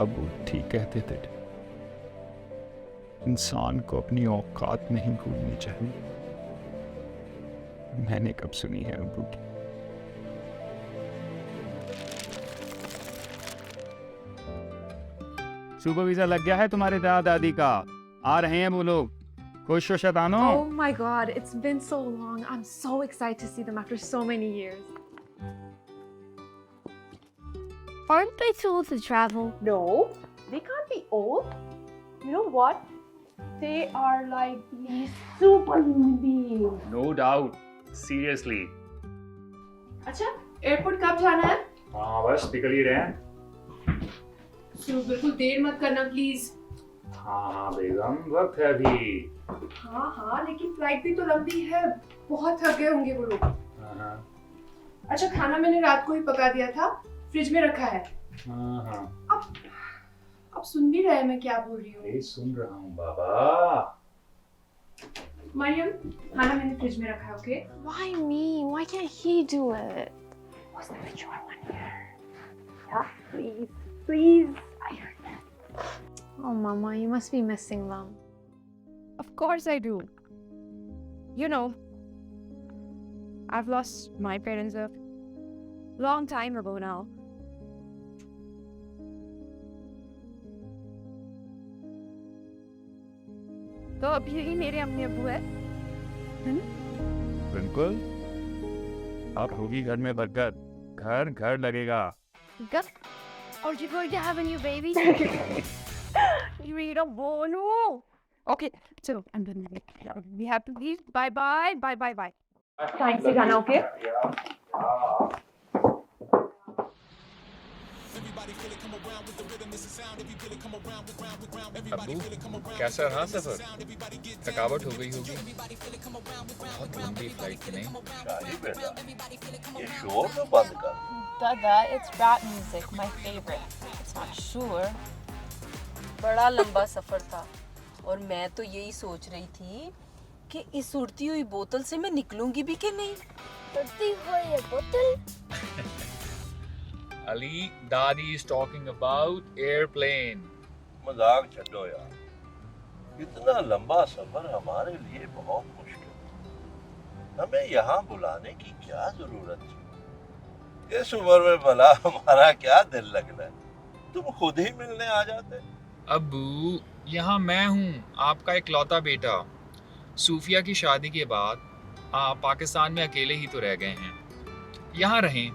अब वो ठीक कहते थे, इंसान को अपनी औकात नहीं भूलनी चाहिए। मैंने कब सुनी है अबू की? सुपर वीजा लग गया है तुम्हारे दादा दादी का, आ रहे हैं वो लोग। खुश हो शैतानो? Oh my god, it's been so long. I'm so excited to see them after so many years. Aren't they too old to travel? No, they can't be old. You know what? They are like these superhuman beings. No doubt, seriously. अच्छा, airport कब जाना है? हाँ बस निकल ही रहे हैं। सुनो, बिल्कुल देर मत करना प्लीज। हाँ बेगम, वक्त है अभी। हाँ हाँ, लेकिन फ्लाइट भी तो लंबी है, बहुत थक गए होंगे वो लोग। हाँ अच्छा, खाना मैंने रात को ही पका दिया था, फ्रिज में रखा है। हाँ, अब सुन भी रहे हैं मैं क्या बोल रही हूँ? यही सुन रहा हूँ बाबा। मरियम, खाना मैंने फ्रिज में रखा है, okay? Why me? Why can't he do it? Was the mature one here? Yeah, please, please. I heard that. Oh, Mama, you must be missing them. Of course I do. You know, I've lost my parents a long time ago now. तो अब यही मेरे अम्मी अब्बू है ना? बिल्कुल, अब होगी घर में बरकत, घर घर लगेगा। Gus, are you going to have a new baby? You read a bono. Okay, so I'm done. We have to leave. Bye bye. Bye bye bye. Time से गाना, okay? अब्बू कैसा रहा सफर? थकावट हो गई होगी, बहुत लंबी फ्लाइट थी नहीं? शाही बेटा, ये शोर तो बंद कर। Dada, it's rap music, my favorite. It's not sure. बड़ा लंबा सफर था और मैं तो यही सोच रही थी कि इस उड़ती हुई बोतल से मैं निकलूंगी भी कि नहीं। उड़ती हुई बोतल? Ali, Daddy is talking about airplane. मजाक छड्डो यार, इतना लंबा सफर हमारे लिए बहुत मुश्किल है। हमें यहाँ बुलाने की क्या जरूरत थी? इस उम्र में भला हमारा क्या दिल लगना है, तुम खुद ही मिलने आ जाते। अब्बू, यहाँ मैं हूँ, आपका इकलौता बेटा। सूफिया की शादी के बाद आप पाकिस्तान में अकेले ही तो रह गए हैं। यहाँ रहें,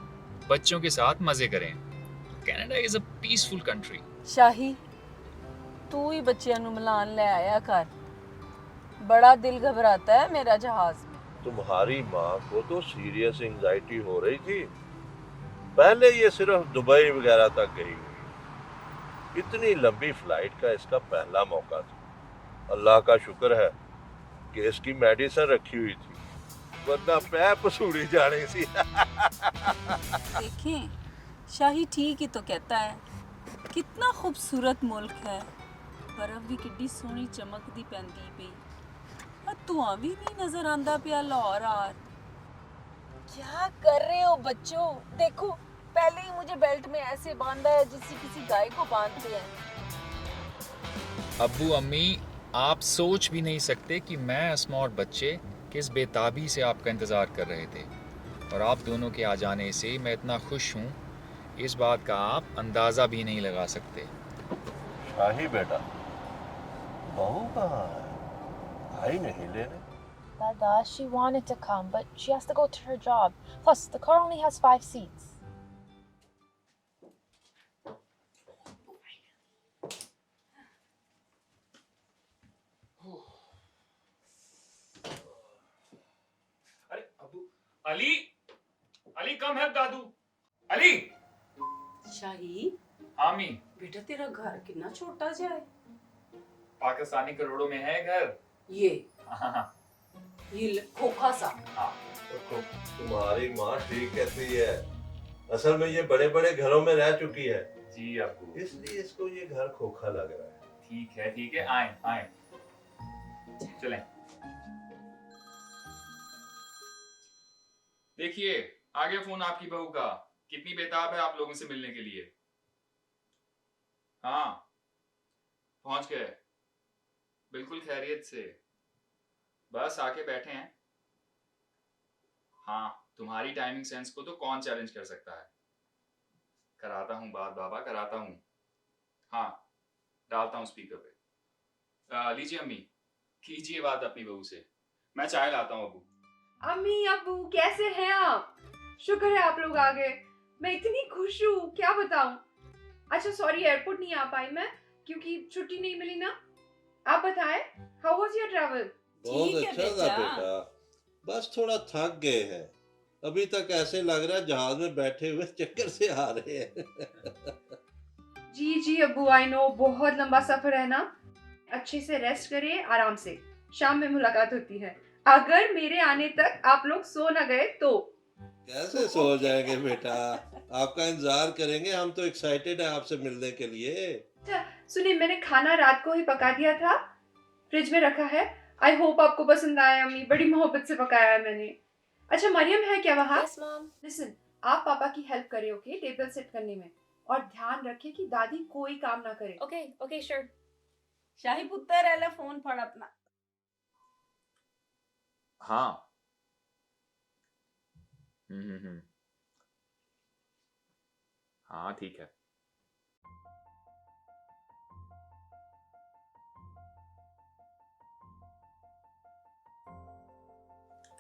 बच्चों के साथ मजे करें। Canada is a peaceful country. Shahi, तू ही बच्चियां नु मिलान ले आया कर। बड़ा दिल घबराता है मेरा जहाज में। तुम्हारी माँ को तो सीरियस एंजाइटी हो रही थी, पहले ये सिर्फ दुबई वगैरह तक गई हुई। इतनी लंबी फ्लाइट का इसका पहला मौका था। अल्लाह का शुक्र है कि इसकी मेडिसिन रखी हुई थी, वरना पैर पसूड़ी जानी सी। देखें, शाही ठीक ही तो कहता है। कितना खूबसूरत मुल्क है, बर्फ भी कितनी सोहनी चमकदी पैंदी पई। धुआं भी नहीं नजर आंदा पिया लाहौर आर। क्या कर रहे हो बच्चों? देखो, पहले ही मुझे बेल्ट में ऐसे बांधा है जैसे किसी गाय को बांधते हैं। अब्बू अम्मी, आप सोच भी नहीं सकते कि मैं अस्मा और बच्चे किस बेताबी से आपका इंतज़ार कर रहे थे, और आप दोनों के आ जाने से मैं इतना खुश हूँ, इस बात का आप अंदाज़ा भी नहीं लगा सकते। शाही बेटा, बहू कहाँ है? आई नहीं लेने? Dada, she wanted to come, but she has to go to her job. Plus, the car only has 5 seats. अरे अबू, अली, अली कम है दादू। अली। शाही, आमी, बेटा तेरा घर कितना छोटा सा है। पाकिस्तानी करोड़ों में है घर। ये हाँ, ये खोखा सा। हाँ। तुम्हारी माँ ठीक कहती है, असल में ये बड़े बड़े घरों में रह चुकी है, जी अबू। इसलिए इसको ये घर खोखा लग रहा है। ठीक है, आए आए, चलें। देखिए, आ गया फोन आपकी बहू का। कितनी बेताब है आप लोगों से मिलने के लिए। हाँ पहुंच गए, बिल्कुल खैरियत से, बस आके बैठे हैं। हाँ तुम्हारी टाइमिंग सेंस को तो कौन चैलेंज कर सकता है। कराता हूँ बात बाबा, कराता हूँ। हाँ डालता हूँ स्पीकर पे। लीजिए अम्मी, कीजिए बात अपनी बहू से, मैं चाय लाता हूँ अबू। अम्मी अब्बू कैसे हैं आप? शुक्र है आप लोग आ गए। मैं इतनी खुश हूँ, क्या बताऊं। अच्छा सॉरी एयरपोर्ट नहीं आ पाई मैं क्योंकि छुट्टी नहीं मिली ना। आप बताएं, हाउ वाज योर ट्रैवल? बहुत ठीक है अच्छा था बेटा। बेटा, बस थोड़ा थक गए हैं। अभी तक ऐसे लग रहा है जहाज में बैठे हुए चक्कर से आ रहे हैं। जी जी अब्बू, आई नो बहुत लंबा सफर है ना। अच्छे से रेस्ट करिए आराम से, शाम में मुलाकात होती है। अगर मेरे आने तक आप लोग सो न गए तो। कैसे सो जाएंगे बेटा, आपका इंतजार करेंगे, हम तो एक्साइटेड हैं आपसे मिलने के लिए। अच्छा सुनिए, मैंने खाना रात को ही पका दिया था, फ्रिज में रखा है। आई होप आपको पसंद आया अम्मी, बड़ी मोहब्बत से पकाया है मैंने। अच्छा मरियम है क्या वहाँ? Yes, Mom. लिसन, आप पापा की हेल्प करें ओके, टेबल सेट करने में, और ध्यान रखें कि दादी कोई काम ना करे। Okay, okay, sure. शाही पुत्र है, ले फोन फड़ अपना। हाँ हाँ ठीक है।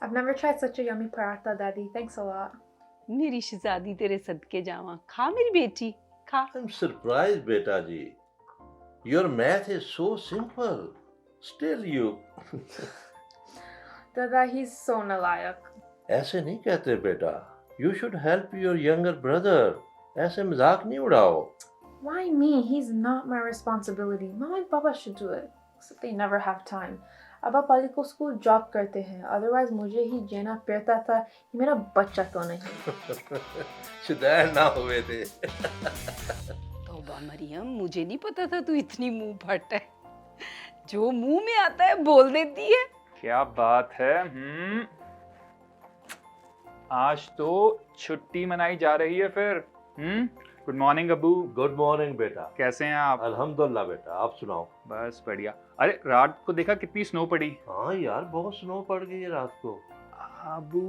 I've never tried such a yummy paratha, Daddy. Thanks a lot. मेरी शहजादी तेरे सदके जावा, खा मेरी बेटी, खा। I'm surprised बेटा जी, your math is so simple, still you। Dada, he's so nalayak. ऐसे नहीं कहते बेटा, you should help your younger brother, ऐसे मजाक नहीं उड़ाओ। Why me? He's not my responsibility. Mama and Papa should do it. Except they never have time. अब आप अली को स्कूल जॉब करते हैं, अदरवाइज मुझे ही जेना पड़ता था कि मेरा बच्चा तो नहीं। शुदैन ना हुए थे। तौबा मरियम, मुझे नहीं पता था तू इतनी मुंह फट है, जो मुंह में आता है बोल देती है। क्या बात है। आज तो छुट्टी मनाई जा रही है फिर। Good morning Abu. Good morning बेटा। कैसे हैं आप? अल्हम्दुलिल्लाह बेटा, आप सुनाओ। बस बढ़िया। अरे रात को देखा कितनी स्नो पड़ी? हाँ यार, बहुत स्नो पड़ गई है रात को। अबू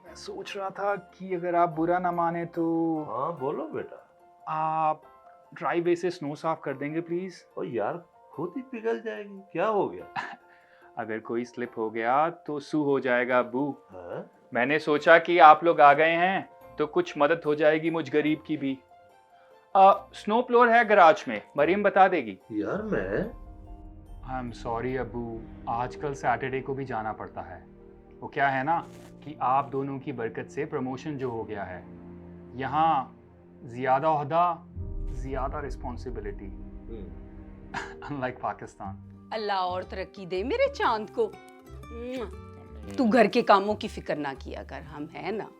मैं सोच रहा था कि अगर आप बुरा ना माने तो हाँ बोलो बेटा। आप ड्राईवे से स्नो साफ कर देंगे प्लीज? ओ यार, खुद ही पिघल जाएगी, क्या हो गया? अगर कोई स्लिप हो गया तो सू हो जाएगा अबू। हाँ? मैंने सोचा कि आप लोग आ गए हैं तो कुछ मदद हो जाएगी मुझ गरीब की भी। स्नो प्लोर है गराज में, मरीम बता देगी। यार मैं आई एम सॉरी अबू, आजकल सैटरडे को भी जाना पड़ता है। वो क्या है ना कि आप दोनों की बरकत से प्रमोशन जो हो गया है, यहाँ ज़्यादा ओहदा ज़्यादा रिस्पॉन्सिबिलिटी, अनलाइक पाकिस्तान। अल्लाह और तरक्की दे मेरे चांद को। तू घर के कामों की फिक्र ना किया कर, हम है ना।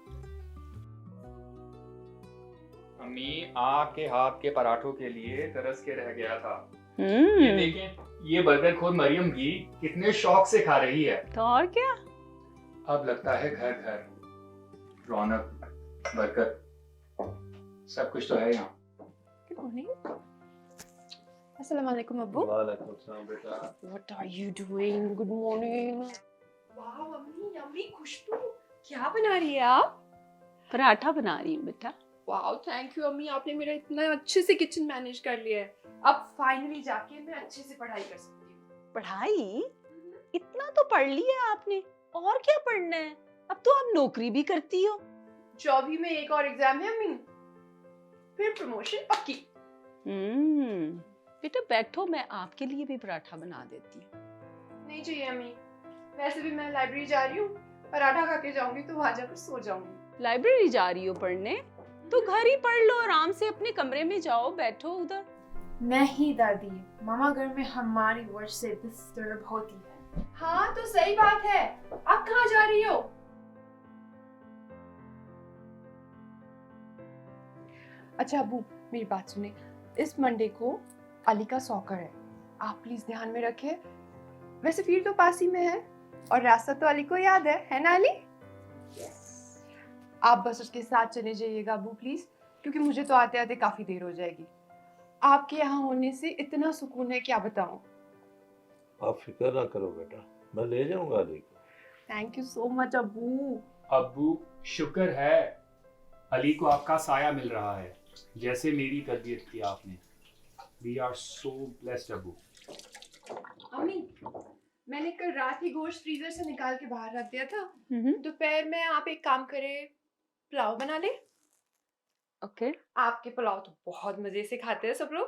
अम्मी आपके हाथ के पराठों के लिए तरस के रह गया था। ये देखें, ये बर्गर खुद मरियम भी कितने शौक से खा रही है। तो और क्या। अब लगता है घर घर रौनक बरकत सब कुछ तो है यहाँ। Good morning. Assalamu alaikum अब्बू। वालेकुम सलाम बेटा। What are you doing? Good morning. वाह अम्मी, यम्मी खुशबू। क्या बना रही है आप? पराठा बना रही हूँ बेटा। वाह थैंक यू अम्मी, आपने मेरा इतना अच्छे से किचन मैनेज कर लिया है। अब फाइनली जाके मैं अच्छे से पढ़ाई कर सकती हूँ। पढ़ाई इतना तो पढ़ लिया आपने, और क्या पढ़ना है? अब तो आप नौकरी भी करती हो। 24 में एक और एग्जाम है अम्मी, फिर प्रमोशन पक्की। बेटा बैठो, मैं आपके लिए भी पराठा बना देती हूँ। नहीं चाहिए अम्मी, वैसे भी मैं लाइब्रेरी जा रही हूँ, पराठा खा के जाऊंगी तो वहां जाकर सो जाऊंगी। लाइब्रेरी जा रही हो पढ़ने? तो घर ही पढ़ लो, आराम से अपने कमरे में जाओ, बैठो उधर। नहीं दादी, मामा घर में हमारी वजह से डिस्टर्ब होती है। हाँ तो सही बात है, आप कहाँ जा रही हो? अच्छा अबू मेरी बात सुने, इस मंडे को अली का सॉकर है, आप प्लीज ध्यान में रखें। वैसे फील्ड तो पास ही में है और रास्ता तो अली को याद है ना अली? आप बस उसके साथ चले जाइएगा अबू प्लीज, क्योंकि मुझे तो आते आते काफी देर हो जाएगी। आपके यहाँ होने से इतना सुकून है, क्या बताऊं। आप फिक्र ना करो बेटा, मैं ले जाऊंगा अली को। थैंक यू सो मच अब्बू। अब्बू शुक्र है अली को आपका साया मिल रहा है, जैसे मेरी तरबियत की आपने। वी आर सो ब्लेस्ड अब्बू। अम्मी, मैंने कल रात ही गोश्त फ्रीजर से निकाल के बाहर रख दिया था। दोपहर में आप एक काम करें, पुलाव बना ले। ओके। आपके पुलाव तो बहुत मजे से खाते हैं सब लोग।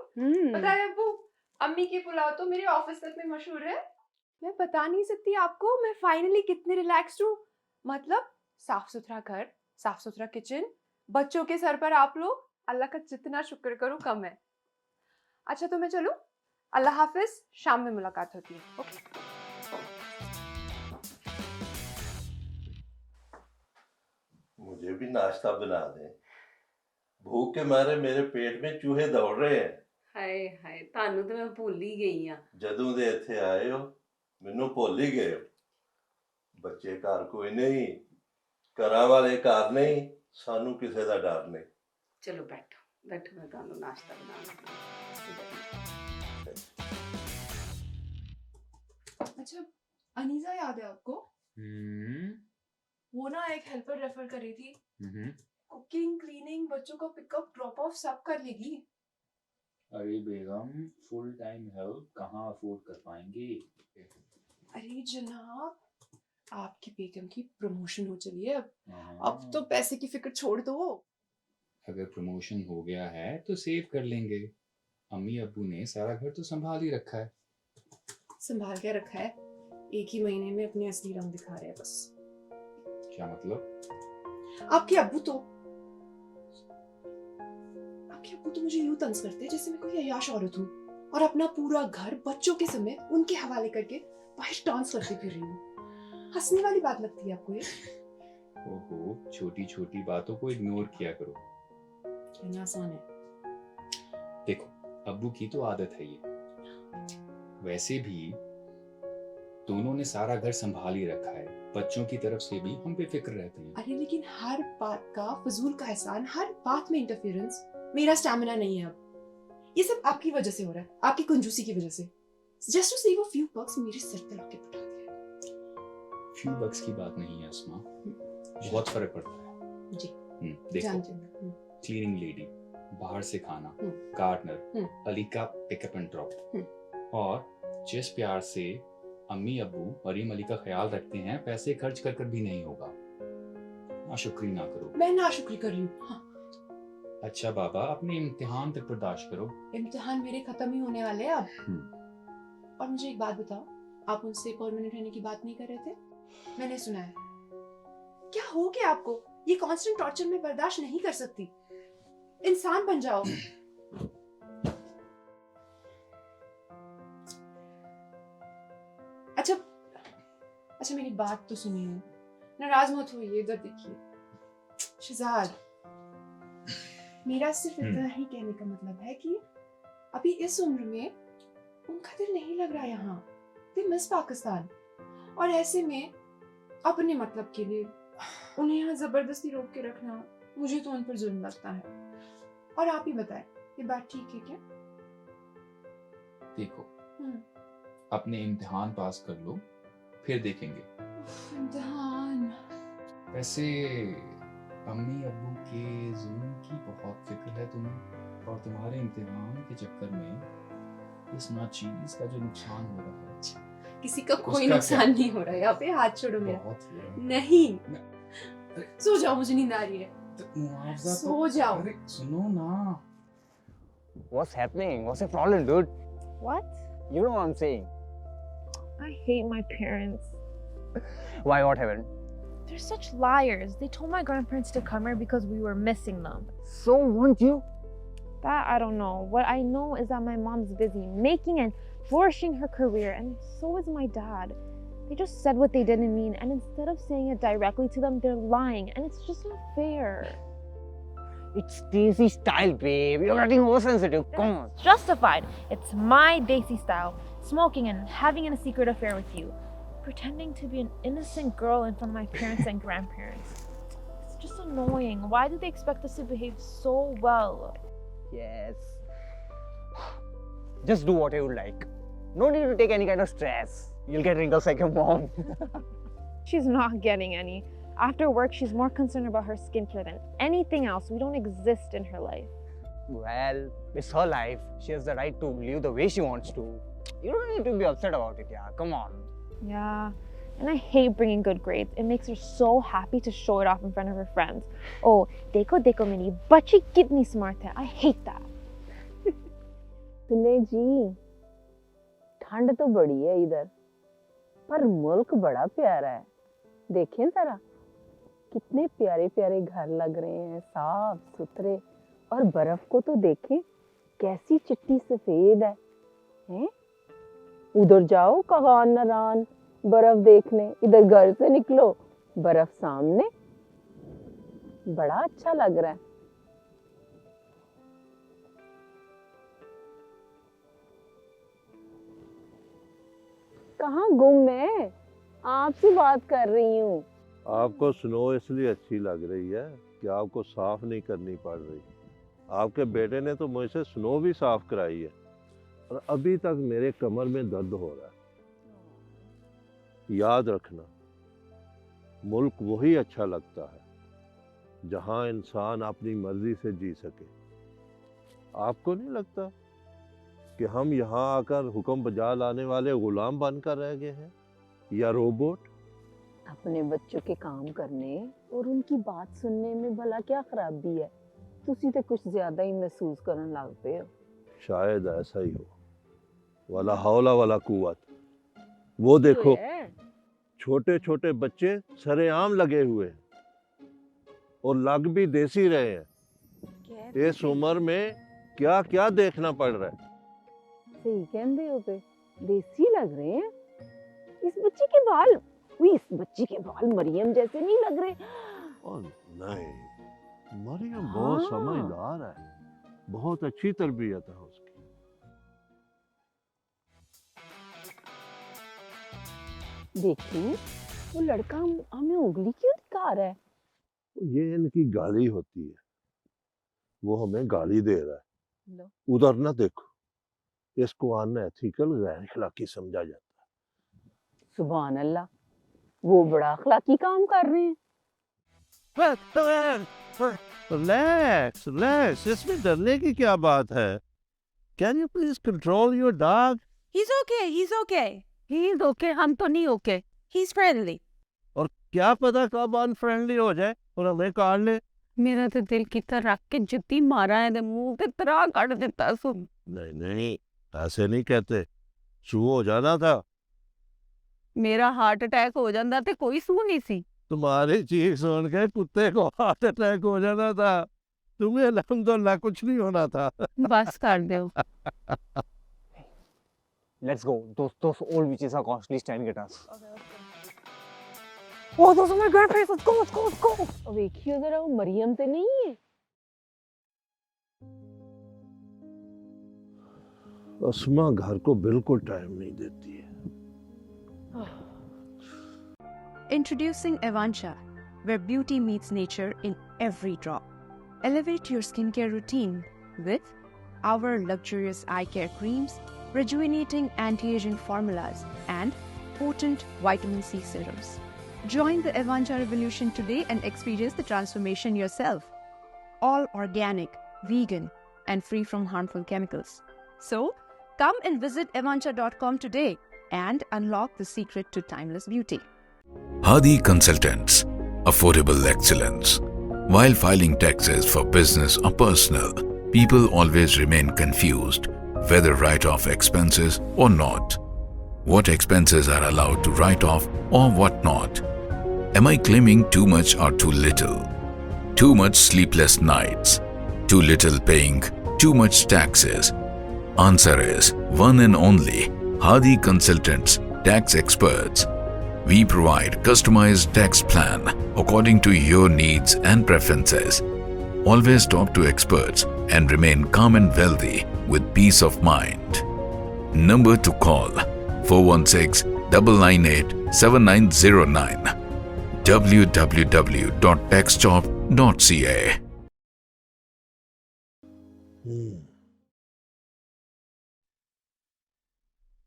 पता है अब्बू, अम्मी के पुलाव तो मेरे ऑफिस तक में मशहूर है। मैं बता नहीं सकती आपको मैं फाइनली कितनी रिलैक्स्ड हूँ। मतलब साफ सुथरा घर, साफ सुथरा किचन, बच्चों के सर पर आप लोग, अल्लाह का जितना शुक्र करो कम है। अच्छा तो मैं चलूं, अल्लाह हाफिज, शाम में मुलाकात होती है। ओके। मुझे भी नाश्ता बना दें, भूख के मारे मेरे पेट में चूहे दौड़ रहे हैं। ਹਾਏ ਹਾਏ, ਤੁਹਾਨੂੰ ਤਾਂ ਮੈਂ ਭੁੱਲ ਹੀ ਗਈ ਆ। ਜਦੋਂ ਦੇ ਇੱਥੇ ਆਏ ਹੋ ਮੈਨੂੰ ਭੁੱਲ ਹੀ ਗਏ ਹੋ। ਬੱਚੇ ਘਰ ਕੋਈ ਨਹੀਂ, ਘਰਾਂ ਵਾਲੇ ਘਰ ਨਹੀਂ, ਸਾਨੂੰ ਕਿਸੇ ਦਾ ਡਰ ਨਹੀਂ। ਚਲੋ ਬੈਠੋ ਬੈਠੋ, ਮੈਂ ਤੁਹਾਨੂੰ ਨਾਸ਼ਤਾ ਬਣਾ ਲੈਂਦੀ। अच्छा, अनीजा याद है आपको? वो ना एक हेल्पर रेफर करी थी। कुकिंग, क्लीनिंग, बच्चों का पिकअप ड्रॉप ऑफ सब कर लेगी। अरे बेगम, फुल टाइम हेल्प कहाँ अफोर्ड कर पाएंगे। अरे जनाब, आपकी बेगम की प्रमोशन हो चली है अब तो पैसे की फिक्र छोड़ दो। अगर प्रमोशन हो गया है तो सेव कर लेंगे। अम्मी अब्बू ने सारा घर तो संभाल ही रखा है। संभाल के रखा है, एक ही महीने में अपने असली रंग दिखा रहे हैं बस। क्या मतलब? आपके अब्बू तो मुझे यूं तंज करते हैं जैसे मैं कोई अय्याश औरत हूँ और अपना पूरा घर बच्चों के समेत उनके हवाले करके बाहर डांस करती फिर रही हूँ। हंसने वाली बात लगती है आपको ये? ओहो, छोटी छोटी बातों को इग्नोर किया करो। कहना आसान है। देखो, अब्बू की तो आदत है ये। वैसे भी दोनों ने सारा घर संभाल ही रखा है, बच्चों की तरफ से भी हम बेफिक्र रहते हैं। अरे लेकिन हर बात का फजूल का एहसान, हर बात में इंटरफेरेंस, मेरा स्टैमिना नहीं है अब। ये सब आपकी वजह से हो रहा है, आपकी कंजूसी की वजह से। Just to save a few bucks मेरे सर पे लाके बिठा दिया। फ्यू बक्स की बात नहीं है अस्मा, बहुत फर्क पड़ता है जी। देखो, जानती हूँ। क्लीनिंग लेडी, बाहर से खाना, गार्डनर, अली का पिकअप एंड ड्रॉप, और जिस प्यार से अम्मी अब्बू मरीम अली का ख्याल रखते हैं, पैसे खर्च कर कर भी नहीं होगा। नाशुक्री ना करो। मैं नाशुक्री कर रही हूँ? हाँ। अच्छा बाबा, अपने इम्तिहान तक बर्दाश्त करो। इम्तिहान मेरे खत्म ही होने वाले हैं अब। और मुझे एक बात बताओ, आप मुझसे परमानेंट रहने की बात नहीं कर रहे थे? मैंने सुना है। क्या हो गया आपको? ये कांस्टेंट टॉर्चर में बर्दाश्त नहीं कर सकती। इंसान बन जाओ। अच्छा मेरी बात तो सुनिए, नाराज मत होइए, इधर देखिए। शहजाद, मेरा सिर्फ इतना ही कहने का मतलब है कि अभी इस उम्र में उनका दिल नहीं लग रहा यहाँ। दे मिस पाकिस्तान, और ऐसे में अपने मतलब के लिए उन्हें यहाँ जबरदस्ती रोक के रखना, मुझे तो उन पर जुल्म लगता है। और आप ही बताएं, ये बात ठीक है क्या? देखो, अपने इम्तिहान पास कर लो, फिर देखेंगे। इम्तिहान। वैसे अम्मी अब्बू के जुल्म की बहुत फिक्र है तुम्हें, और तुम्हारे इम्तिहान के चक्कर में इस नाचीज का जो नुकसान हो रहा है। किसी का कोई उसका नुकसान क्या? नहीं हो रहा है, यहाँ पे हाथ छोड़ो मेरा। बहुत हुआ है। नहीं, अरे, सो जाओ, मुझे नींद आ रही है। तो मुआवजा तो- सो जाओ। अरे सुनो ना। What's happening? What's the problem, dude? What? You know what I'm saying. I hate my parents. Why? What happened? They're such liars. They told my grandparents to come here because we were missing them. So won't you? That I don't know. What I know is that my mom's busy making and flourishing her career, and so is my dad. They just said what they didn't mean, and instead of saying it directly to them, they're lying, and it's just not fair. It's Desi style, babe. You're getting oversensitive. Come on. It's justified. It's my Desi style, smoking and having a secret affair with you, pretending to be an innocent girl in front of my parents and grandparents. It's just annoying. Why do they expect us to behave so well? Yes. Just do what you like. No need to take any kind of stress. You'll get wrinkles like your mom. She's not getting any. After work, she's more concerned about her skincare than anything else. We don't exist in her life. Well, it's her life. She has the right to live the way she wants to. You don't need to be upset about it, yeah. Come on. Yeah, and I hate bringing good grades. It makes her so happy to show it off in front of her friends. Oh, देखो देखो मेरी बच्ची कितनी smart है. I hate that. सुने जी, ठंड तो बड़ी है इधर, पर मुल्क बड़ा प्यारा है। देखें जरा, कितने प्यारे प्यारे घर लग रहे हैं, साफ सुथरे, और बर्फ को तो देखें, कैसी चिट्टी सफेद है, हैं? उधर जाओ कगान नरान बर्फ देखने, इधर घर से निकलो बर्फ सामने, बड़ा अच्छा लग रहा है। कहाँ गुम है? आपसे बात कर रही हूँ। आपको स्नो इसलिए अच्छी लग रही है कि आपको साफ नहीं करनी पड़ रही। आपके बेटे ने तो मुझसे स्नो भी साफ कराई है और अभी तक मेरे कमर में दर्द हो रहा है। याद रखना, मुल्क वही अच्छा लगता है जहां इंसान अपनी मर्जी से जी सके। आपको नहीं लगता कि हम यहाँ आकर हुक्म बजा लाने वाले गुलाम बनकर रह गए हैं या रोबोट? अपने बच्चों के काम करने और उनकी बात सुनने में भला क्या खराबी है? तुसी तो कुछ ज्यादा ही महसूस करने लग पे हो। शायद ऐसा ही हो। वाला हौला वाला कुव्वत। वो देखो, छोटे छोटे बच्चे सरेआम लगे हुए हैं और लग भी देसी रहे हैं। इस उम्र में क्या क्या देखना पड़ रहा है। सही कहते हो पे, देसी लग रहे हैं। इस बच्ची के बाल, इस बच्ची के बाल मरियम जैसे नहीं लग रहे। और नहीं, मरियम बहुत हाँ। समझदार है, बहुत अच्छी तरबियत है उसकी। देखी, वो लड़का हमें उंगली क्यों दिखा रहा है? ये इनकी गाली होती है, वो हमें गाली दे रहा है। लो। उधर ना देखो, इसको अनएथिकल गैर अखलाकी समझा जाता है। सुभान अल्लाह, वो बड़ा अखलाकी काम कर रहे हैं। रिलैक्स रिलैक्स, इसमें डरने की क्या बात है? Can you please control your dog? He's okay. He's okay. He's okay. हम तो नहीं okay. He's friendly. और क्या पता कब अनफ्रेंडली हो जाए और हमें काट ले। मेरा तो दिल कितना रख के जुत्ती मारा है, मुंह पे तरा काट देता सुन। नहीं नहीं, ऐसे नहीं कहते, शू हो जाना था। मेरा हार्ट अटैक हो जाता तो कोई सू नहीं सी। तुम्हारी चीख सुन के कुत्ते को हार्ट अटैक हो जाना था, तुम्हें अल्हम्दुलिल्लाह कुछ नहीं होना था। बस कर दो। Let's go. Those old witches are constantly staring at us. Oh, those are my grandparents. Let's go, let's go, let's go. और देखियो जरा, वो मरियम तो नहीं है। अस्मा घर को बिल्कुल टाइम नहीं देती है। Introducing Evancha, where beauty meets nature in every drop. Elevate your skincare routine with our luxurious eye care creams, rejuvenating anti-aging formulas, and potent vitamin C serums. Join the Evancha revolution today and experience the transformation yourself. All organic, vegan, and free from harmful chemicals. So, come and visit evancha.com today and unlock the secret to timeless beauty. Hadi Consultants, affordable excellence. While filing taxes for business or personal, people always remain confused whether write off expenses or not. What expenses are allowed to write off or what not? Am I claiming too much or too little? Too much sleepless nights? Too little paying too much taxes? Answer is one and only Hadi Consultants Tax Experts. We provide customized tax plan according to your needs and preferences. Always talk to experts and remain calm and wealthy with peace of mind. Number to call 416-998-7909. www.taxjob.ca.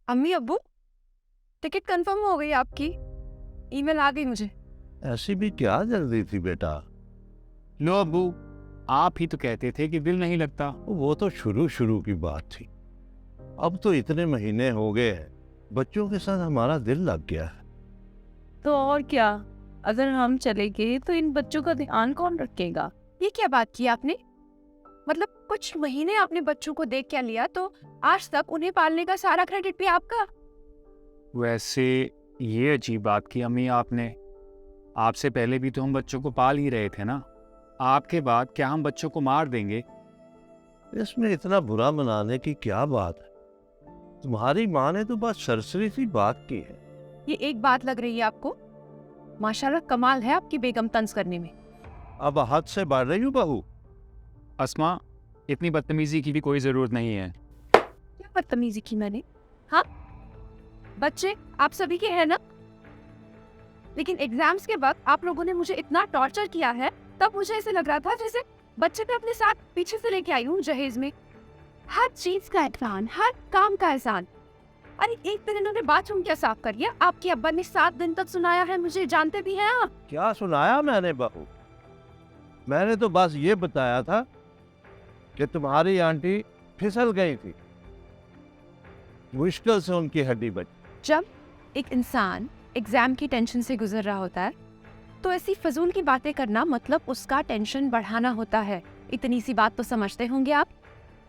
अम्मी अब्बू, ticket confirm हो गई आपकी, email आ गई मुझे। ऐसी भी क्या जल्दी थी बेटा? लो अब्बू, आप ही तो कहते थे कि दिल नहीं लगता। वो तो शुरू शुरू की बात थी, अब तो इतने महीने हो गए हैं, बच्चों के साथ हमारा दिल लग गया है। तो और क्या, अगर हम चले गए तो इन बच्चों का ध्यान कौन रखेगा? ये क्या बात की आपने? मतलब कुछ महीने आपने बच्चों को देख क्या लिया, तो आज तक उन्हें पालने का सारा क्रेडिट भी आपका? वैसे ये अजीब बात की अम्मी आपने। आपसे पहले भी तो हम बच्चों को पाल ही रहे थे ना। आपके बाद क्या हम बच्चों को मार देंगे? इसमें इतना बुरा मनाने की क्या बात है? तुम्हारी माँ ने तो बस सरसरी सी बात की है। ये एक बात लग रही है आपको? माशाल्लाह कमाल है आपकी बेगम तंज करने में। अब हद से बढ़ रही हूँ बहू। अस्मा, इतनी बदतमीजी की भी कोई जरूरत नहीं है। क्या बदतमीजी की मैंने? हाँ, बच्चे आप सभी के हैं ना? लेकिन एग्जाम्स के वक्त आप लोगों ने मुझे इतना टॉर्चर किया है, तब मुझे ऐसे लग रहा था जैसे बच्चे मैं अपने साथ पीछे से लेके आई हूँ जहेज में। हर चीज का एहसान, हर काम का एहसान। अरे एक दिन इन्होंने बाथरूम क्या साफ कर दिया, आपके अब्बा ने 7 दिन तक सुनाया है मुझे, जानते भी हैं आप। क्या सुनाया मैंने बहू? मैंने तो बस ये बताया था कि तुम्हारी आंटी फिसल गई थी, मुश्किल से उनकी हड्डी बची। जब एक इंसान एग्जाम की टेंशन से गुजर रहा होता है तो ऐसी फजूल की बातें करना मतलब उसका टेंशन बढ़ाना होता है। इतनी सी बात तो समझते होंगे आप।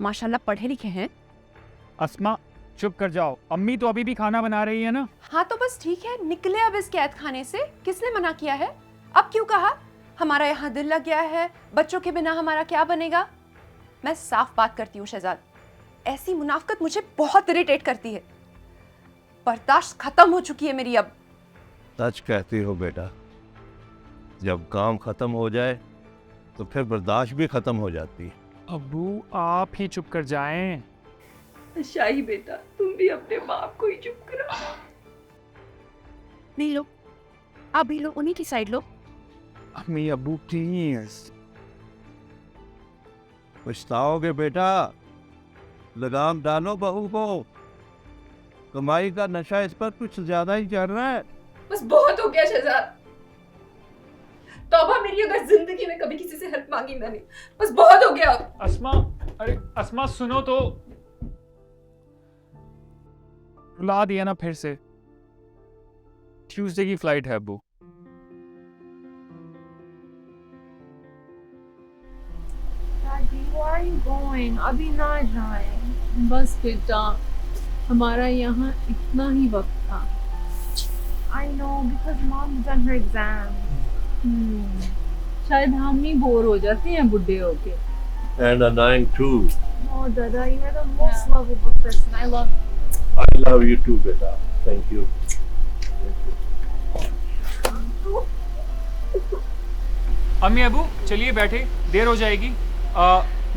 माशाल्लाह पढ़े लिखे हैं। अस्मा चुप कर जाओ, अम्मी तो अभी भी खाना बना रही है ना। हाँ तो बस ठीक है, निकले अब इस कैद खाने से। किसने मना किया है? अब क्यों कहा? हमारा यहाँ दिल लग गया है, बच्चों के बिना हमारा क्या बनेगा? मैं साफ बात करती हूँ शहजाद, ऐसी मुनाफकत मुझे बहुत इरिटेट करती है। बर्दाश्त खत्म हो चुकी है मेरी अब। सच कहती हो बेटा, जब काम खत्म हो जाए तो फिर बर्दाश्त भी खत्म हो जाती है। अब्बू आप ही चुप कर जाएं। शाही बेटा, तुम भी अपने बाप को ही चुप करो। नहीं लो, अभी लो, उन्हीं की साइड लो। अम्मी अब्बू प्लीज। पछताओगे बेटा, लगाम डालो बहू को। कमाई का नशा इस पर कुछ ज्यादा ही चढ़ रहा है। बस बहुत हो गया शहजाद। तौबा मेरी, अगर जिंदगी में कभी किसी से हेल्प मांगी मैंने। बस बहुत हो गया अब। अस्मा, अरे अस्मा सुनो तो। रुला दिया ना फिर से। ट्यूसडे की फ्लाइट है अब्बू। Daddy, where are you going? अभी ना जाएं। बस बेटा, हमारा यहाँ इतना ही वक्त था। I know, because mom's done her exam. शायद हम ही बोर हो जाते हैं बुढ़े होके। And annoying too. No, Dada, you're the most lovable person. I love you. I love you too, beta. Thank you. अम्मी अबू चलिए बैठे, देर हो जाएगी।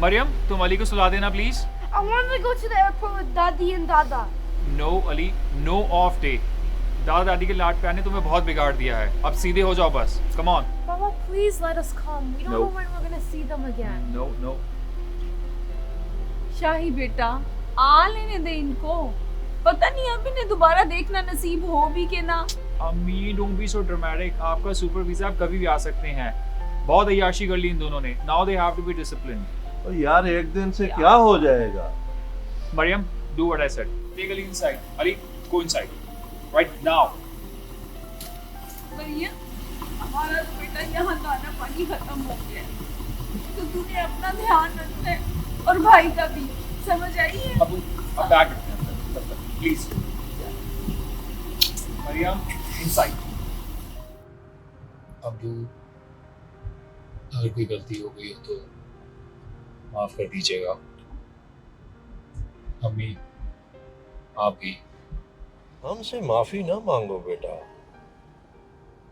मरियम तुम अली को सुला देना please. I want to go to the airport with Daddy and Dada. No Ali, no off day. दादा दादी के लाड प्यार ने तुम्हें बहुत बिगाड़ दिया है, अब सीधे हो जाओ बस। Come on. Baba, please let us come. We don't No. know when we're gonna see them again. No no. Shahi बेटा, आ लेने दे इनको। पता नहीं अब इन्हें दोबारा देखना नसीब हो भी के ना। अम्मी डोंट बी सो ड्रामेटिक, आपका सुपर वीजा आप कभी भी आ सकते हैं। बहुत अय्याशी कर ली इन दोनों ने। Now they have to be disciplined. और यार एक दिन से क्या हो जाएगा? Maryam do what I said, take Ali inside. Ali go inside right now. Maryam, हमारा तो बेटा यहाँ दाना पानी खत्म हो गया है, तो तूने अपना ध्यान रखना है और भाई का भी, समझ आई है? अबू अब बैग रखते हैं प्लीज। मरियम इनसाइड। अबू अगर कोई गलती हो गई हो तो माफ कर दीजिएगा। अम्मी आप भी हमसे माफी ना मांगो बेटा।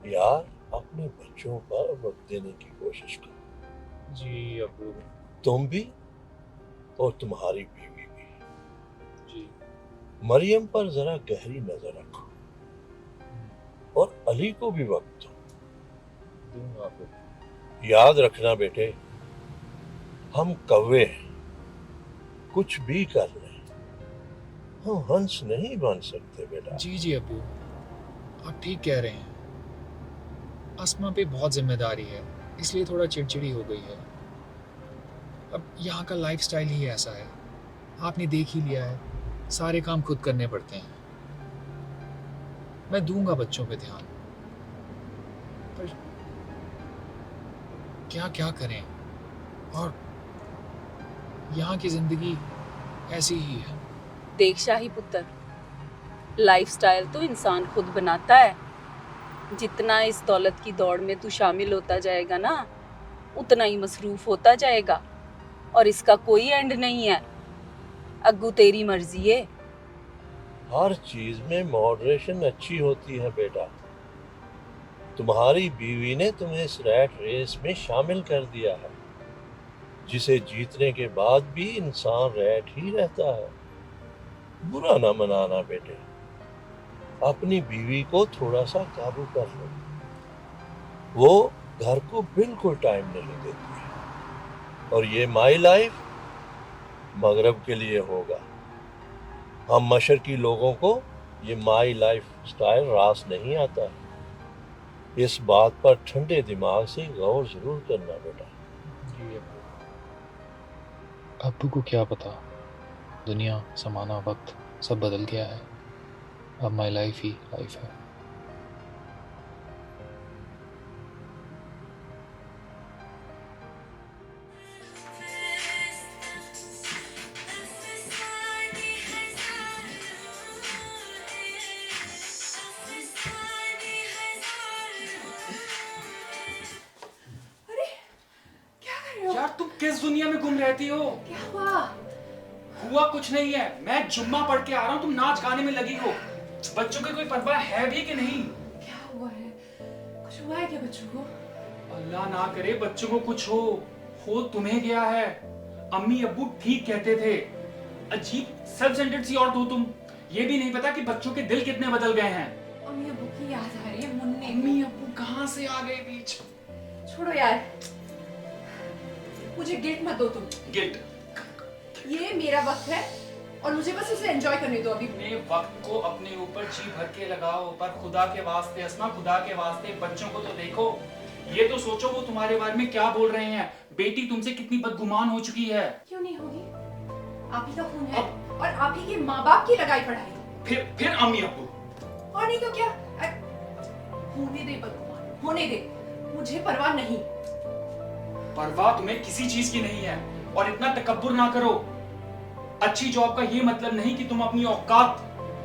यार अपने बच्चों पर वक्त देने की कोशिश करो। जी अबू। तुम भी और तुम्हारी बीवी भी। जी। मरियम पर जरा गहरी नजर रखो और अली को भी वक्त दो। दूंगा अबू। याद रखना बेटे, हम कौवे हैं, कुछ भी कर लें हम हंस नहीं बन सकते बेटा। जी जी अब्बू, आप ठीक कह रहे हैं। अस्मा पे बहुत जिम्मेदारी है, इसलिए थोड़ा चिड़चिड़ी हो गई है। अब यहाँ का लाइफस्टाइल ही ऐसा है, आपने देख ही लिया है, सारे काम खुद करने पड़ते हैं। मैं दूंगा बच्चों पे ध्यान, पर क्या क्या करें, और यहाँ की जिंदगी ऐसी ही है। देख शाही पुत्र, लाइफस्टाइल तो इंसान खुद बनाता है। जितना इस दौलत की दौड़ में तू शामिल होता जाएगा ना, उतना ही मसरूफ होता जाएगा, और इसका कोई एंड नहीं है। अग्गू तेरी मर्जी है। हर चीज में मॉडरेशन अच्छी होती है बेटा। तुम्हारी बीवी ने तुम्हें इस रैट रेस में शामिल कर दिया है, जिसे जीतने के बाद भी इंसान रैट ही रहता है। बुरा ना मनाना बेटे, अपनी बीवी को थोड़ा सा काबू कर लो। वो घर को बिल्कुल टाइम नहीं देती है, और ये माई लाइफ मगरब के लिए होगा। हम मशरकी लोगों को ये माई लाइफ स्टाइल रास नहीं आता है। इस बात पर ठंडे दिमाग से गौर जरूर करना बेटा। जी अब्बू। अब्बू को क्या पता, दुनिया, समाना, वक्त सब बदल गया है। अब माई लाइफ ही लाइफ है। क्या कर रहे हो? यार तुम किस दुनिया में घूम रहती हो? क्या हुआ? हुआ कुछ नहीं है, मैं जुम्मा पढ़ के आ रहा हूँ, तुम नाच गाने में लगी हो। बच्चों की कोई परवाह है भी कि नहीं? क्या हुआ है? कुछ हुआ है क्या बच्चों को? अल्लाह ना करे बच्चों को कुछ हो तुम्हें गया है। अम्मी अब्बू ठीक कहते थे। अजीब सेल्फ सेंटर्ड सी औरत हो तुम। ये भी नहीं पता कि बच्चों के दिल कितने बदल गए हैं। अम्मी अब्बू की याद आ रही है मुन्ने। अम्मी अब्बू कहाँ से आ गए बीच? छोड़ो यार, मुझे गिल्ट मत दो तुम। गिल्ट? ये मेरा वक्त है और मुझे बस उसे एंजॉय करने दो अभी। अपने वक्त को अपने ऊपर जी भर के लगाओ, पर खुदा के वास्ते अस्मा, खुदा के वास्ते बच्चों को तो देखो। ये तो सोचो वो तुम्हारे बारे में क्या बोल रहे हैं। बेटी तुमसे कितनी बदगुमान हो चुकी है। क्यों नहीं होगी? आप ही का खून है और आप ही के माँ बाप की लगाई पढ़ाई। फिर अम्मी अब्बू। और नहीं तो क्या? होने दे बदगुमान, होने दे, मुझे परवाह नहीं। परवाह तुम्हें किसी चीज की नहीं है, और इतना तकब्बुर ना करो। अच्छी जॉब का ये मतलब नहीं कि तुम अपनी औकात,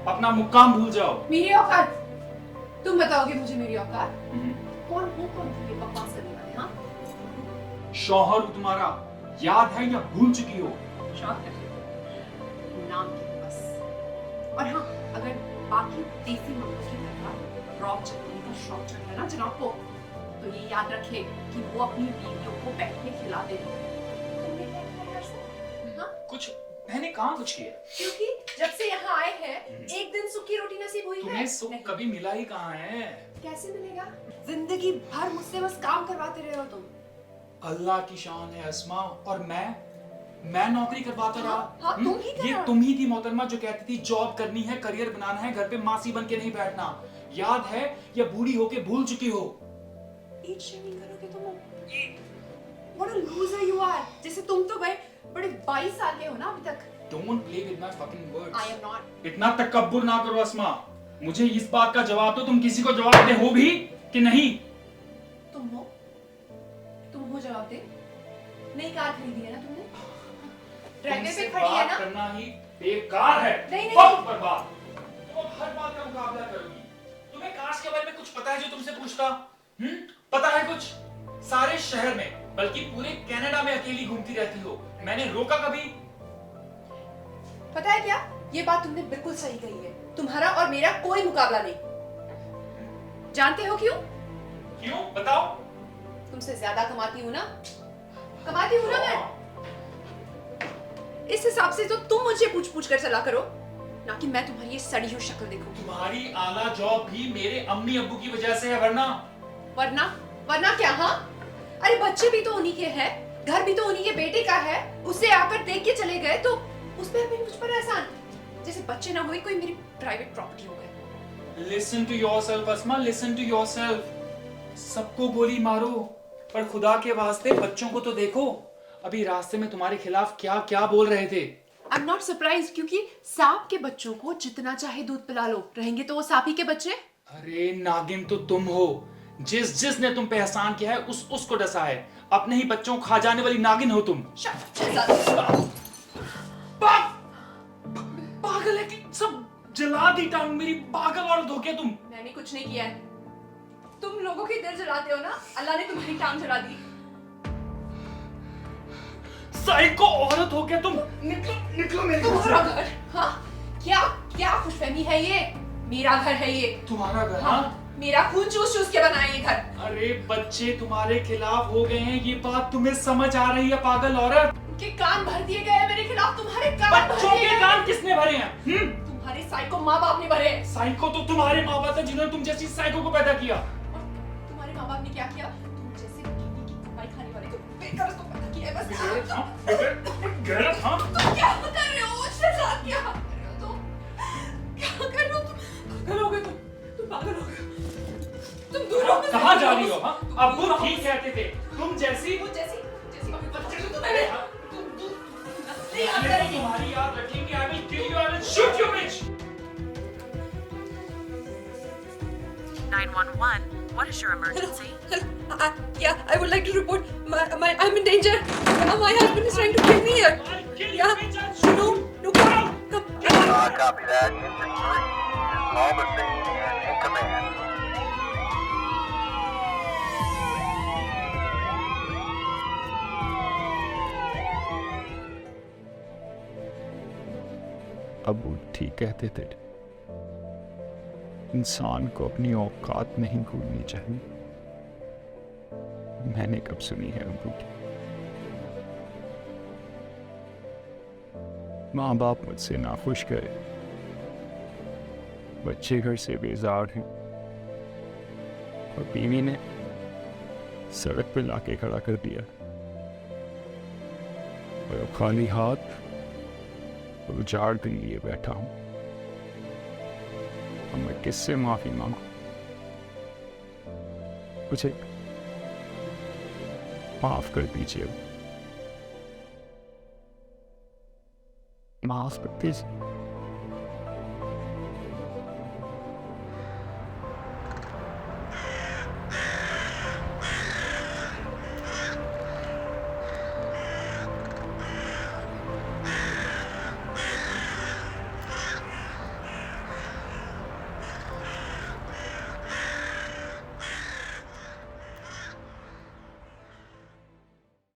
अपना मुकाम भूल जाओ। मेरी औकात? तुम बताओगे मुझे मेरी औकात? कौन हो तुम ये बकवास करने वाले? हाँ, शौहर तुम्हारा याद है या भूल चुकी हो? शौहर नाम की बस। और हाँ, अगर बाकी देसी मर्दों की तरह रॉक चलने का शौक चढ़ है ना जनाब को, तो ये याद रखे कि वो अपनी बीवियों को बैठ के खिला दे। तुमने क्या किया यार से? हाँ? कुछ मैंने कहाँ कुछ किया? क्योंकि जब से यहाँ आए हैं एक दिन सूखी रोटी नसीब हुई है? तुम्हें सुख कभी मिला ही कहाँ है? कैसे मिलेगा? जिंदगी भर मुझसे बस काम करवाते रहे हो तुम। अल्लाह की शान है अस्मा, और मैं नौकरी करवाता रहा। हाँ, तुम ही कर ये रहा। तुम ही थी मोहतरमा जो कहती थी जॉब करनी है, करियर बनाना है, घर पे मासी बन के नहीं बैठना। याद है या बूढ़ी होके भूल चुकी हो? ईट शेविंग करोगे तुम? What a loser you are! जैसे तुम तो भाई बड़े 22 साल के हो ना अभी तक। Don't play with my fucking words. I am not. इतना तकब्बुर ना करो अस्मा। मुझे इस बात का जवाब दो, तुम किसी को जवाब दे हो भी कि नहीं? तुम हो जवाब दे। नई कार खरीदी है ना तुमने? ड्राइवे पे खड़ी है ना? करना ही बेकार है। नहीं। वक्त बर्बाद। तुम हर बात का मुकाबला करोगी। तुम्हें कार्स के बारे में कुछ पता है जो तुमसे पूछता? पता है कुछ? सारे शहर में, बल्कि पूरे कनाडा में अकेली घूमती रहती हो। मैंने रोका कभी? पता है क्या? ये बात तुमने बिल्कुल सही कही है। तुम्हारा और मेरा कोई मुकाबला नहीं। जानते हो क्यों? क्यों? बताओ। तुमसे ज्यादा कमाती हूँ ना? कमाती हूँ ना मैं? इस हिसाब से तो तुम मुझे पूछ कर चला करो, ना कि मैं तुम्हारी ये सड़ी हुई शक्ल देखूं। तुम्हारी आला जॉब भी मेरे अम्मी अब्बू की वजह से है, वरना क्या? हाँ, अरे बच्चे भी तो उन्हीं के हैं, घर भी तो उन्हीं के बेटे का है। उसे आकर देख के चले गए तो उस पर भी मुझ पर एहसान। जैसे बच्चे ना हुए कोई मेरी प्राइवेट प्रॉपर्टी हो गए। Listen to yourself Asma, listen to yourself. सबको गोली मारो पर खुदा के वास्ते बच्चों को तो देखो। अभी रास्ते में तुम्हारे खिलाफ क्या क्या बोल रहे थे। आई एम नॉट सरप्राइज, क्योंकि सांप के बच्चों को जितना चाहे दूध पिला लो, रहेंगे तो वो सांप ही के बच्चे। अरे नागिन तो तुम हो। जिसने तुम पे एहसान किया है उसको डसा है। अपने ही बच्चों को खा जाने वाली नागिन हो तुम। पागल है कि सब जला दी टांग मेरी। पागल औरत हो क्या तुम? मैंने कुछ नहीं किया है। तुम लोगों के दिल जलाते हो ना, अल्लाह ने तुम्हारी टांग जला दी। साइको औरत हो क्या तुम? निकलो मेरे घर से। तुम्हारा घर? हाँ, क्या खुशफहमी है ये? मेरा घर है ये। तुम्हारा घर? हाँ, मेरा खून चूस के बना है ये घर। अरे बच्चे तुम्हारे खिलाफ हो गए हैं, ये बात तुम्हें समझ आ रही है पागल औरत? उनके कान भर दिए गए हैं मेरे खिलाफ। तुम्हारे कान भर बच्चों दिए के गए कान हैं। किसने भरे हैं? तुम्हारे साइको माँ बाप ने भरे हैं। साइको तो तुम्हारे माँ बाप है जिन्होंने तुम जैसी साइको को पैदा किया। तुम्हारे माँ बाप ने क्या किया? तुम जैसे बीवी की कमाई खाने वाले को बेकार को पैदा किया है बस। गलत हाँ? तुम क्या कर रहे हो? मुझसे साथ क्या कर रहे हो तुम? क्या कर रहे हो तुम? पागल हो गए तुम पागल हो गए। तुम दूर हो। कहाँ जा रही हो? हाँ, अब वो ठीक कहते थे। तुम जैसी मम्मी बच्चे को तुम दूर नहीं आ करेंगे। तुम्हारी याद रखेंगे। I will kill you. I will shoot you, bitch. 911. What is your emergency? Yeah, I would like to report. I'm in danger. My husband is trying to kill me here. Yeah. No. Come. Copy that. Engine 3 is call the scene and in command. अब वो ठीक कहते थे, इंसान को अपनी औकात नहीं भूलनी चाहिए। मैंने कब सुनी है अबू की? माँ बाप मुझसे नाखुश गए, बच्चे घर से बेजार हैं और बीवी ने सड़क पे लाके खड़ा कर दिया और अब खाली हाथ और उजाड़ दिन लिए बैठा हूं। अब मैं किससे माफी मांगू? मुझे माफ कर दीजिए, माफ कर दीजिए।